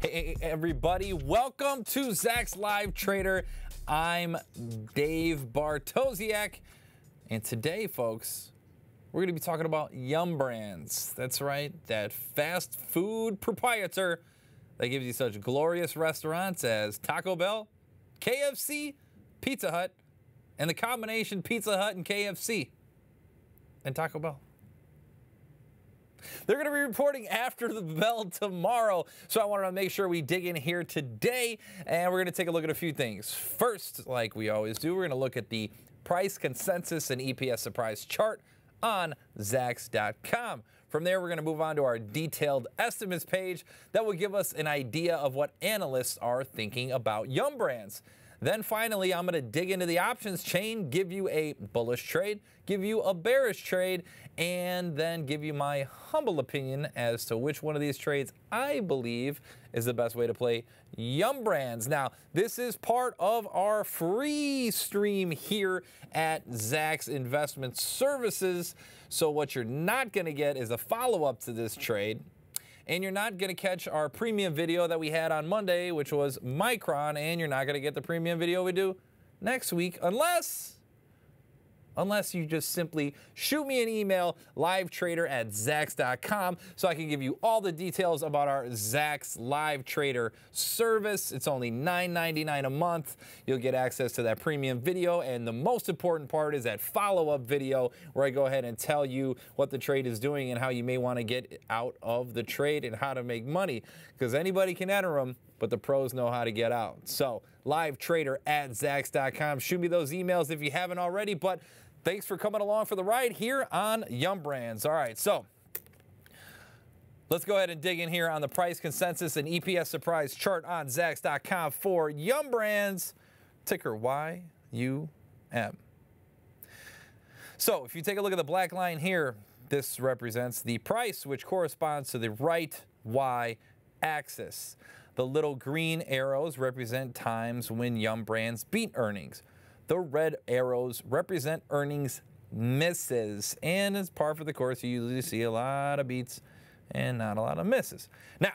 Hey everybody, welcome to Zach's Live Trader. I'm Dave Bartosiak, and today, folks, we're going to be talking about Yum Brands. That's right, that fast food proprietor that gives you such glorious restaurants as Taco Bell, KFC, Pizza Hut, and the combination Pizza Hut and KFC and Taco Bell. They're going to be reporting after the bell tomorrow, so I wanted to make sure we dig in here today, and we're going to take a look at a few things. First, like we always do, we're going to look at the price consensus and EPS surprise chart on Zacks.com. From there, we're going to move on to our detailed estimates page that will give us an idea of what analysts are thinking about Yum Brands. Then finally, I'm going to dig into the options chain, give you a bullish trade, give you a bearish trade, and then give you my humble opinion as to which one of these trades I believe is the best way to play Yum Brands. Now, this is part of our free stream here at Zacks Investment Services. So what you're not going to get is a follow-up to this trade. And you're not going to catch our premium video that we had on Monday, which was Micron, and you're not going to get the premium video we do next week unless you just simply shoot me an email, livetrader@zacks.com, so I can give you all the details about our Zacks Live Trader service. It's only $9.99 a month. You'll get access to that premium video, and the most important part is that follow-up video where I go ahead and tell you what the trade is doing and how you may want to get out of the trade and how to make money, because anybody can enter them, but the pros know how to get out. So, livetrader@zacks.com. Shoot me those emails if you haven't already, but thanks for coming along for the ride here on Yum Brands. All right, so let's go ahead and dig in here on the price consensus and EPS surprise chart on Zacks.com for Yum Brands, ticker YUM. So if you take a look at the black line here, this represents the price, which corresponds to the right Y axis. The little green arrows represent times when Yum Brands beat earnings. The red arrows represent earnings misses. And as par for the course, you usually see a lot of beats and not a lot of misses. Now,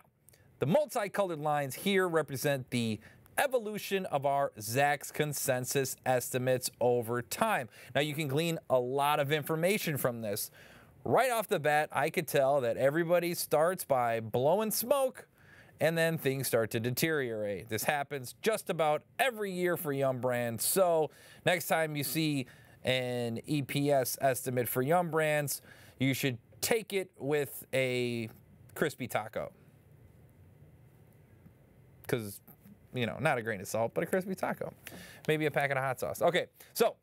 the multicolored lines here represent the evolution of our Zacks consensus estimates over time. Now, you can glean a lot of information from this. Right off the bat, I could tell that everybody starts by blowing smoke, and then things start to deteriorate. This happens just about every year for Yum Brands. So next time you see an EPS estimate for Yum Brands, you should take it with a crispy taco. Because, you know, not a grain of salt, but a crispy taco. Maybe a packet of hot sauce. Okay, so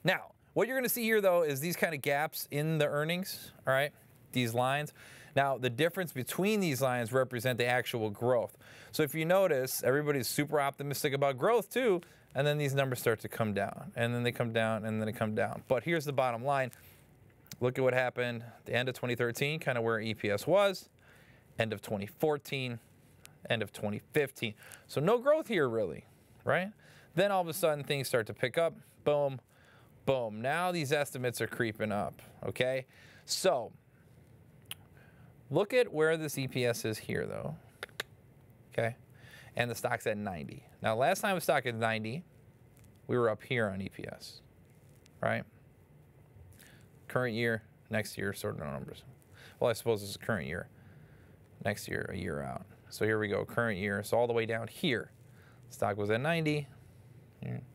now what you're going to see here, though, is these kind of gaps in the earnings, all right, these lines. Now, the difference between these lines represent the actual growth. So if you notice, everybody's super optimistic about growth too, and then these numbers start to come down, and then they come down, and then they come down. But here's the bottom line. Look at what happened at the end of 2013, kind of where EPS was, end of 2014, end of 2015. So no growth here really, right? Then all of a sudden things start to pick up, boom, boom. Now these estimates are creeping up, okay? So look at where this EPS is here, though, okay? And the stock's at 90. Now, last time the stock at 90, we were up here on EPS, right? Current year, next year, sort of numbers. Well, I suppose it's current year. Next year, a year out. So here we go, current year. So all the way down here, stock was at 90.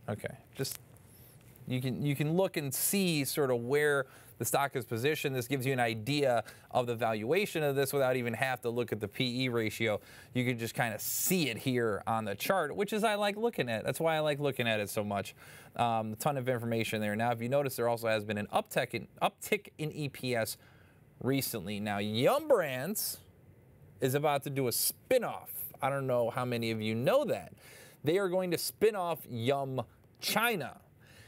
Okay, just you can look and see sort of where the stock is positioned. This gives you an idea of the valuation of this without even have to look at the PE ratio. You can just kind of see it here on the chart, which is I like looking at. That's why I like looking at it so much. A ton of information there. Now, if you notice, there also has been an uptick in EPS recently. Now, Yum Brands is about to do a spinoff. I don't know how many of you know that. They are going to spin off Yum China.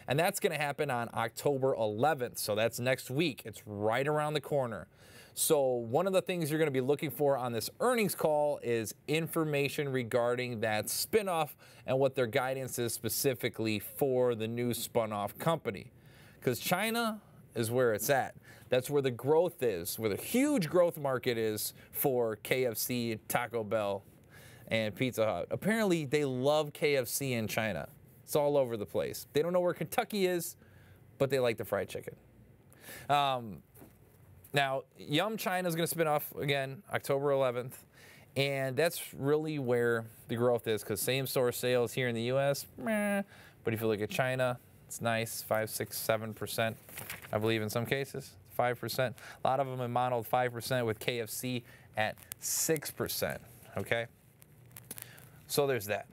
And that's going to happen on October 11th. So that's next week. It's right around the corner. So one of the things you're going to be looking for on this earnings call is information regarding that spinoff and what their guidance is specifically for the new spun off company. Because China is where it's at. That's where the growth is, where the huge growth market is for KFC, Taco Bell, and Pizza Hut. Apparently, they love KFC in China. It's all over the place. They don't know where Kentucky is, but they like the fried chicken. Now, Yum China is going to spin off again October 11th, and that's really where the growth is, because same-store sales here in the U.S., meh, but if you look at China, it's nice, 5, 6, 7%, I believe in some cases, 5%. A lot of them have modeled 5% with KFC at 6%, okay? So there's that.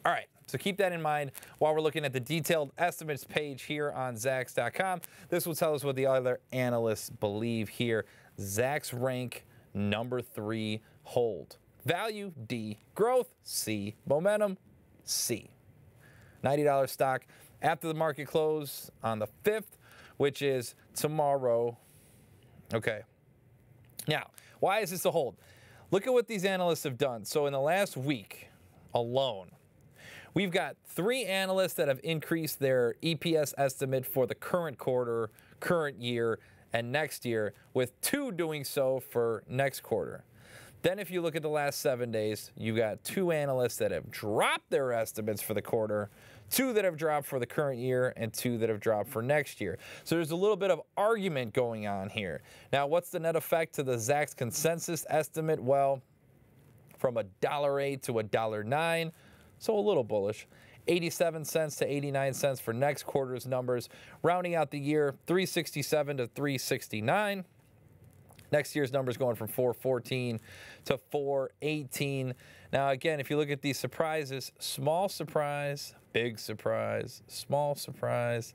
All right, so keep that in mind while we're looking at the detailed estimates page here on Zacks.com. This will tell us what the other analysts believe here. Zacks rank number 3, hold. Value, D. Growth, C. Momentum, C. $90 stock after the market close on the 5th, which is tomorrow. Okay. Now, why is this a hold? Look at what these analysts have done. So in the last week alone, we've got 3 analysts that have increased their EPS estimate for the current quarter, current year, and next year, with 2 doing so for next quarter. Then if you look at the last 7 days, you've got 2 analysts that have dropped their estimates for the quarter, 2 that have dropped for the current year, and 2 that have dropped for next year. So there's a little bit of argument going on here. Now, what's the net effect to the Zacks consensus estimate? Well, from $1.08 to $1.09, so a little bullish. 87 cents to 89 cents for next quarter's numbers. Rounding out the year, 367 to 369. Next year's numbers going from 414 to 418. Now, again, if you look at these surprises, small surprise, big surprise, small surprise,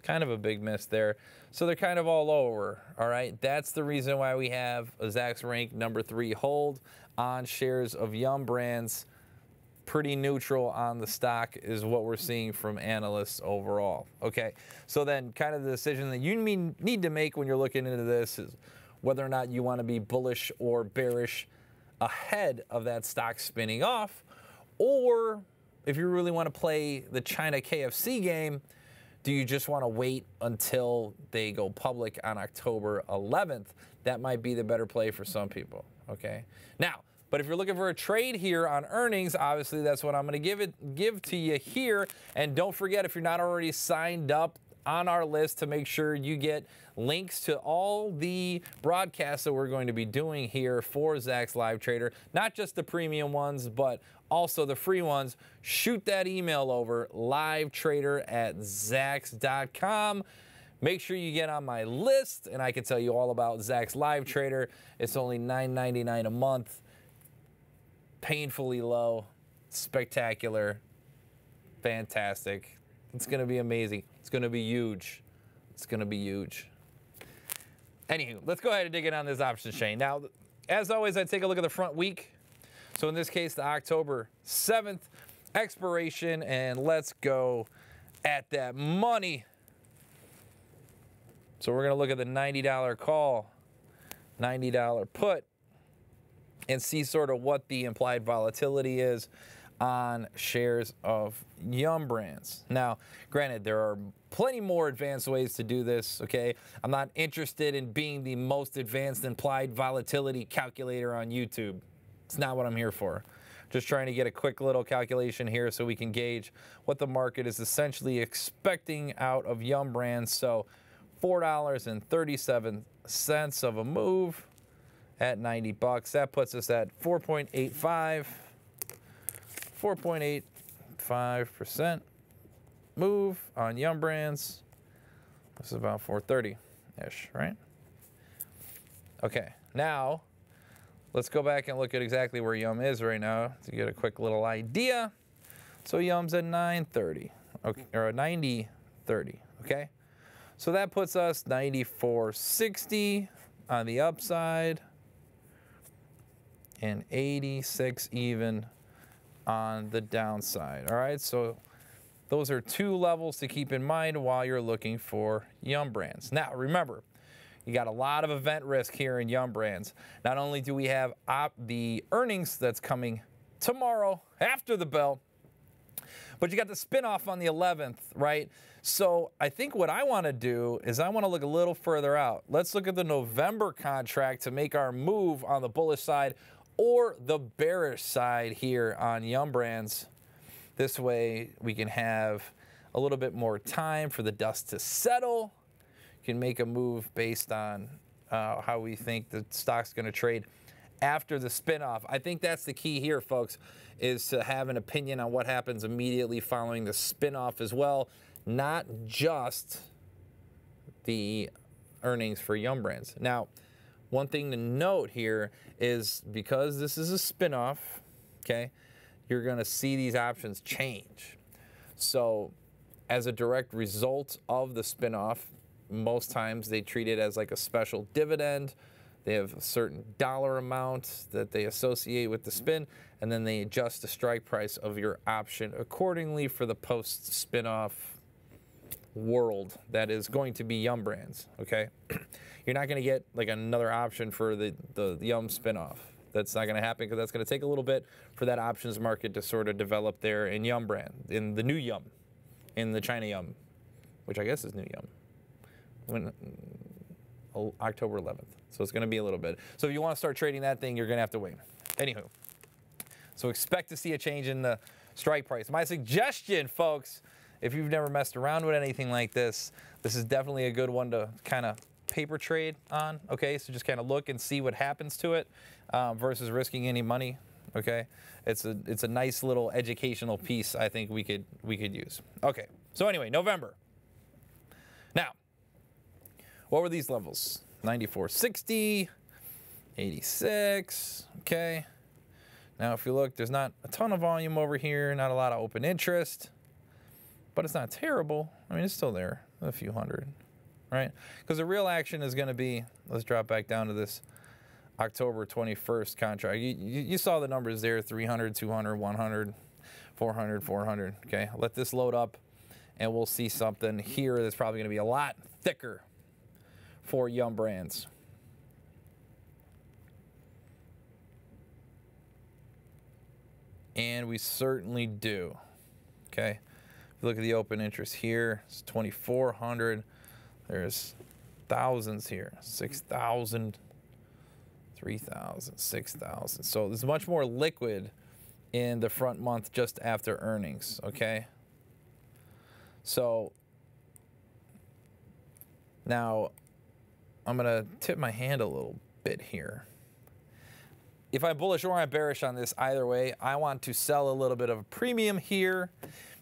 kind of a big miss there. So they're kind of all over, all right? That's the reason why we have a Zacks rank number 3 hold on shares of Yum Brands. Pretty neutral on the stock is what we're seeing from analysts overall. Okay, so then kind of the decision that you need to make when you're looking into this is whether or not you want to be bullish or bearish ahead of that stock spinning off, or if you really want to play the China KFC game, do you just want to wait until they go public on October 11th? That might be the better play for some people, okay? Now, but if you're looking for a trade here on earnings, obviously that's what I'm going to give to you here. And don't forget, if you're not already signed up on our list, to make sure you get links to all the broadcasts that we're going to be doing here for Zacks Live Trader, not just the premium ones, but also the free ones. Shoot that email over, livetrader@zacks.com. Make sure you get on my list, and I can tell you all about Zacks Live Trader. It's only $9.99 a month. Painfully low, spectacular, fantastic. It's going to be amazing. It's going to be huge. It's going to be huge. Anywho, let's go ahead and dig in on this options chain. Now, as always, I take a look at the front week. So in this case, the October 7th expiration, and let's go at that money. So we're going to look at the $90 call, $90 put, and see sort of what the implied volatility is on shares of Yum Brands. Now, granted, there are plenty more advanced ways to do this, okay? I'm not interested in being the most advanced implied volatility calculator on YouTube. It's not what I'm here for. Just trying to get a quick little calculation here so we can gauge what the market is essentially expecting out of Yum Brands. So $4.37 of a move at 90 bucks. That puts us at 4.85% move on Yum Brands. This is about 430-ish, right? Okay, now let's go back and look at exactly where Yum is right now to get a quick little idea. So Yum's at 930, okay, or 90.30, okay? So that puts us 94.60 on the upside and 86 even on the downside. All right, so those are 2 levels to keep in mind while you're looking for Yum Brands. Now, remember, you got a lot of event risk here in Yum Brands. Not only do we have the earnings that's coming tomorrow after the bell, but you got the spinoff on the 11th, right? So I think what I want to do is I want to look a little further out. Let's look at the November contract to make our move on the bullish side or the bearish side here on Yum Brands. This way we can have a little bit more time for the dust to settle. Can make a move based on how we think the stock's going to trade after the spinoff. I think that's the key here, folks, is to have an opinion on what happens immediately following the spinoff as well, not just the earnings for Yum Brands. Now, one thing to note here is because this is a spinoff, okay, you're going to see these options change. So as a direct result of the spinoff, most times they treat it as like a special dividend. They have a certain dollar amount that they associate with the spin, and then they adjust the strike price of your option accordingly for the post-spinoff world that is going to be Yum Brands, okay? You're not going to get like another option for the Yum spinoff. That's not going to happen because that's going to take a little bit for that options market to sort of develop there in Yum Brand, in the new Yum, in the China Yum, which I guess is new Yum, when October 11th. So it's going to be a little bit. So if you want to start trading that thing, you're going to have to wait. Anywho, so expect to see a change in the strike price. My suggestion, folks, if you've never messed around with anything like this, this is definitely a good one to kind of paper trade on, okay? So just kind of look and see what happens to it versus risking any money, okay? It's a nice little educational piece I think we could use. Okay, so anyway, November. Now, what were these levels? 94.60, 86, okay? Now, if you look, there's not a ton of volume over here, not a lot of open interest, but it's not terrible. I mean, it's still there, a few hundred, right? Because the real action is going to be, let's drop back down to this October 21st contract. You saw the numbers there, 300, 200, 100, 400, 400, okay? Let this load up, and we'll see something here that's probably going to be a lot thicker for Yum Brands. And we certainly do, okay? If you look at the open interest here, it's 2,400. There's thousands here, 6,000, 3,000, 6,000. So there's much more liquid in the front month just after earnings, okay? So now I'm going to tip my hand a little bit here. If I'm bullish or I'm bearish on this, either way, I want to sell a little bit of a premium here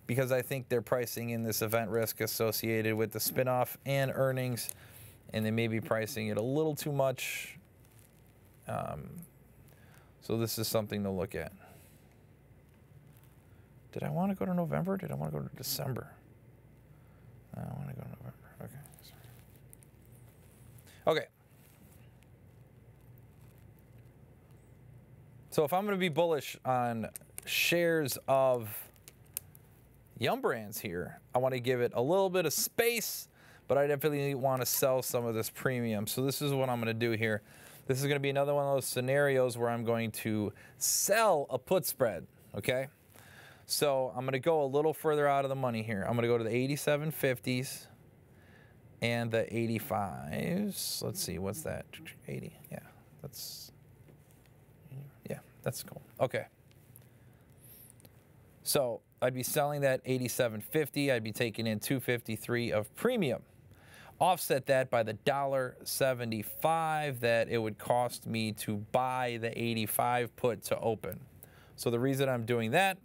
because I think they're pricing in this event risk associated with the spinoff and earnings, and they may be pricing it a little too much. So this is something to look at. Did I want to go to November? Did I want to go to December? I want to go to November. Okay. Okay. So if I'm going to be bullish on shares of Yum Brands here, I want to give it a little bit of space, but I definitely want to sell some of this premium. So this is what I'm going to do here. This is going to be another one of those scenarios where I'm going to sell a put spread, okay? So I'm going to go a little further out of the money here. I'm going to go to the 87.50s and the 85s. Let's see, what's that? 80, yeah, that's cool. Okay. So I'd be selling that 87.50. I'd be taking in 253 of premium. Offset that by the $1.75 that it would cost me to buy the 85 put to open. So the reason I'm doing that,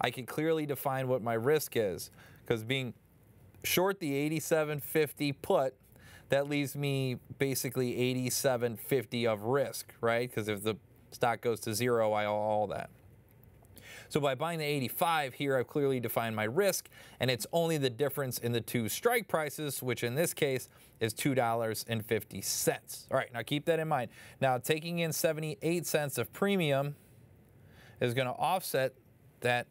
I can clearly define what my risk is, because being short the 87.50 put, that leaves me basically 87.50 of risk, right? Because if the stock goes to zero, I owe all that. So by buying the 85 here, I've clearly defined my risk, and it's only the difference in the two strike prices, which in this case is $2.50. All right, now keep that in mind. Now taking in 78 cents of premium is going to offset that.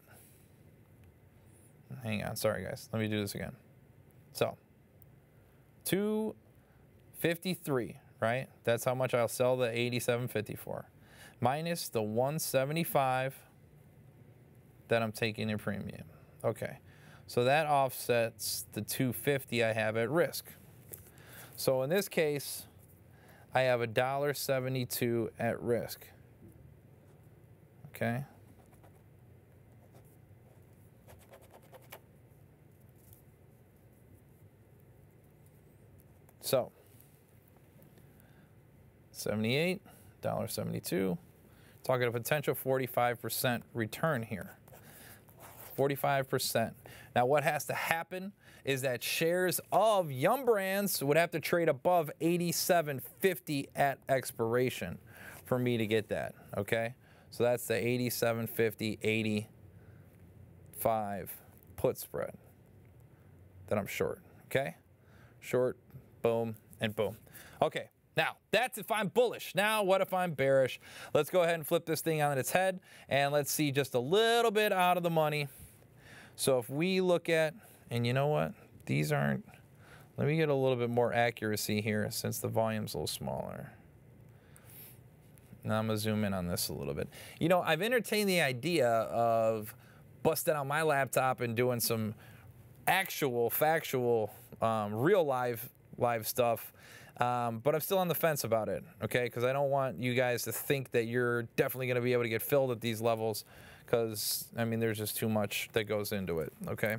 Hang on, sorry guys, let me do this again. So 253, right? That's how much I'll sell the 87.50 for, minus the 175 that I'm taking in premium. Okay, so that offsets the 250 I have at risk. So in this case, I have $1.72 at risk. okay? So, $78, $1.72. Talking a potential 45% return here. 45%. Now, what has to happen is that shares of Yum Brands would have to trade above 87.50 at expiration for me to get that, okay? So that's the 87.50, 85 put spread that I'm short, okay? Short, boom, and boom. Okay, now that's if I'm bullish. Now what if I'm bearish? Let's go ahead and flip this thing on its head, and let's see just a little bit out of the money. So if we look at, and you know what? These aren't, let me get a little bit more accuracy here since the volume's a little smaller. Now I'm going to zoom in on this a little bit. You know, I've entertained the idea of busting out my laptop and doing some actual, factual, real live stuff, but I'm still on the fence about it, okay? Because I don't want you guys to think that you're definitely going to be able to get filled at these levels, because, I mean, there's just too much that goes into it, okay?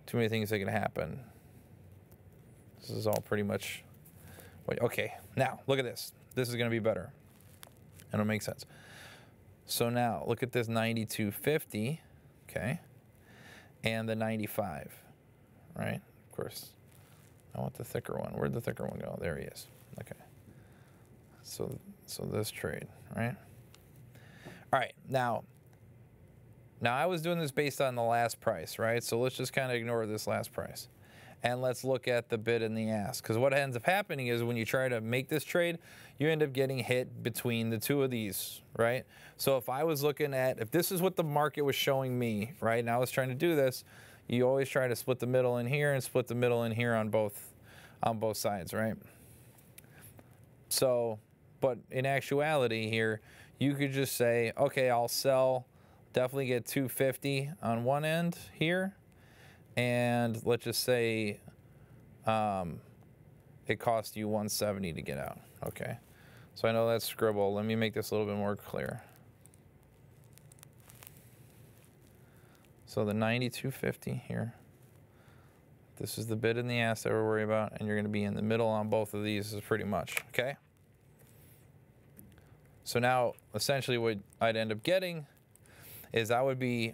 Too many things that can happen. This is all pretty much, okay, now, look at this. This is going to be better. It'll make sense. So now, look at this 92.50, okay, and the 95, right? Of course, I want the thicker one. Where'd the thicker one go? There he is. Okay. So this trade, right? All right, now I was doing this based on the last price, right? So let's just kind of ignore this last price. And let's look at the bid and the ask. Because what ends up happening is when you try to make this trade, you end up getting hit between the two of these, right? So if I was looking at, if this is what the market was showing me, right, and I was trying to do this, you always try to split the middle in here and split the middle in here on both sides, right? So, but in actuality here, you could just say, okay, I'll sell, definitely get 250 on one end here. And let's just say it cost you 170 to get out. Okay, so I know that's scribble. Let me make this a little bit more clear. So the 92.50 here. This is the bid and the ask that we're worried about, and you're going to be in the middle on both of these is pretty much, okay? So now, essentially what I'd end up getting is I would be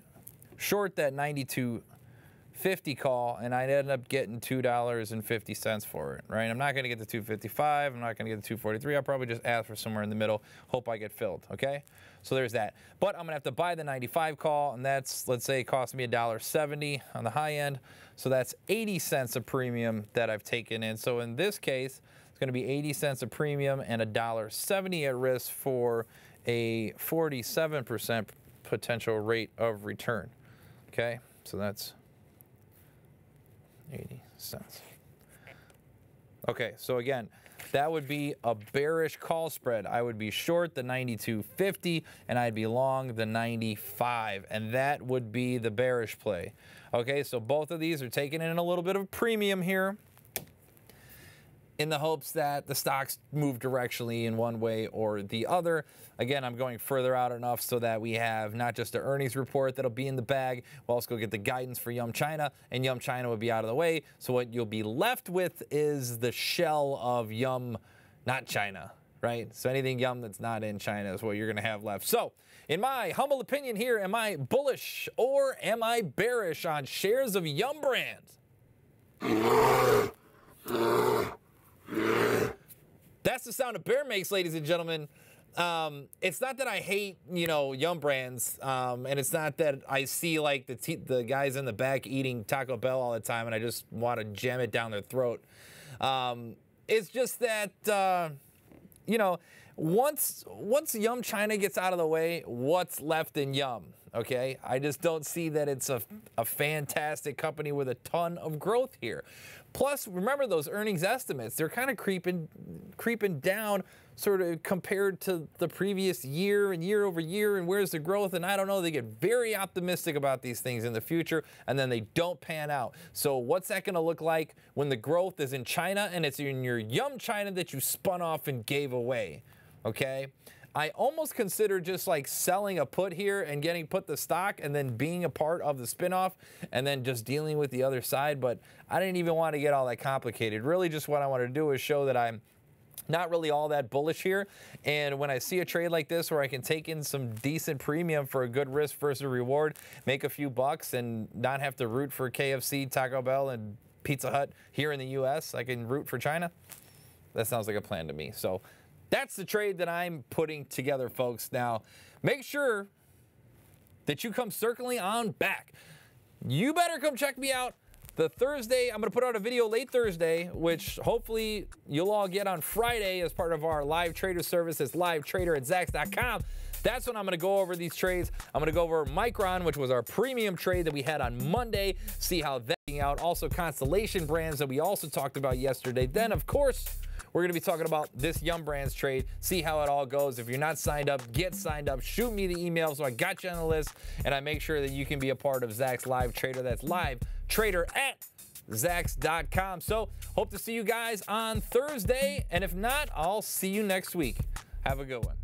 short that 92.50 call, and I'd end up getting $2.50 for it, right? I'm not going to get the 255. I'm not going to get the 243. I'll probably just ask for somewhere in the middle. Hope I get filled, okay? So there's that. But I'm going to have to buy the 95 call, and that's, let's say, it cost me $1.70 on the high end. So that's 80 cents a premium that I've taken in. So in this case, it's going to be 80 cents a premium and $1.70 at risk for a 47% potential rate of return, okay? So that's 80 cents. Okay, so again, that would be a bearish call spread. I would be short the 92.50 and I'd be long the 95, and that would be the bearish play. Okay, so both of these are taking in a little bit of a premium here in the hopes that the stocks move directionally in one way or the other. Again, I'm going further out enough so that we have not just the earnings report that'll be in the bag, we'll also go get the guidance for Yum China, and Yum China will be out of the way. So what you'll be left with is the shell of Yum, not China, right? So anything Yum that's not in China is what you're gonna have left. So in my humble opinion here, am I bullish or am I bearish on shares of Yum Brands? That's the sound a bear makes, ladies and gentlemen. It's not that I hate, you know, Yum Brands, and it's not that I see like the guys in the back eating Taco Bell all the time and I just want to jam it down their throat. It's just that, you know, once Yum China gets out of the way, what's left in Yum? Okay, I just don't see that it's a fantastic company with a ton of growth here. Plus, remember those earnings estimates, they're kind of creeping down sort of compared to the previous year and year over year, and where's the growth? And I don't know, they get very optimistic about these things in the future, and then they don't pan out. So what's that gonna look like when the growth is in China and it's in your Yum China that you spun off and gave away, okay? I almost consider just like selling a put here and getting put the stock and then being a part of the spinoff and then just dealing with the other side. But I didn't even want to get all that complicated. Really just what I wanted to do is show that I'm not really all that bullish here. And when I see a trade like this where I can take in some decent premium for a good risk versus reward, make a few bucks and not have to root for KFC, Taco Bell, and Pizza Hut here in the US, I can root for China. That sounds like a plan to me. So that's the trade that I'm putting together, folks. Now, make sure that you come circling on back. You better come check me out. The Thursday, I'm going to put out a video late Thursday, which hopefully you'll all get on Friday as part of our live trader service. It's livetrader@zacks.com. That's when I'm going to go over these trades. I'm going to go over Micron, which was our premium trade that we had on Monday, see how that's out. Also, Constellation Brands that we also talked about yesterday. Then, of course, we're going to be talking about this Yum Brands trade, see how it all goes. If you're not signed up, get signed up. Shoot me the email so I got you on the list, and I make sure that you can be a part of Zach's Live Trader. That's livetrader@zacks.com. So, hope to see you guys on Thursday, and if not, I'll see you next week. Have a good one.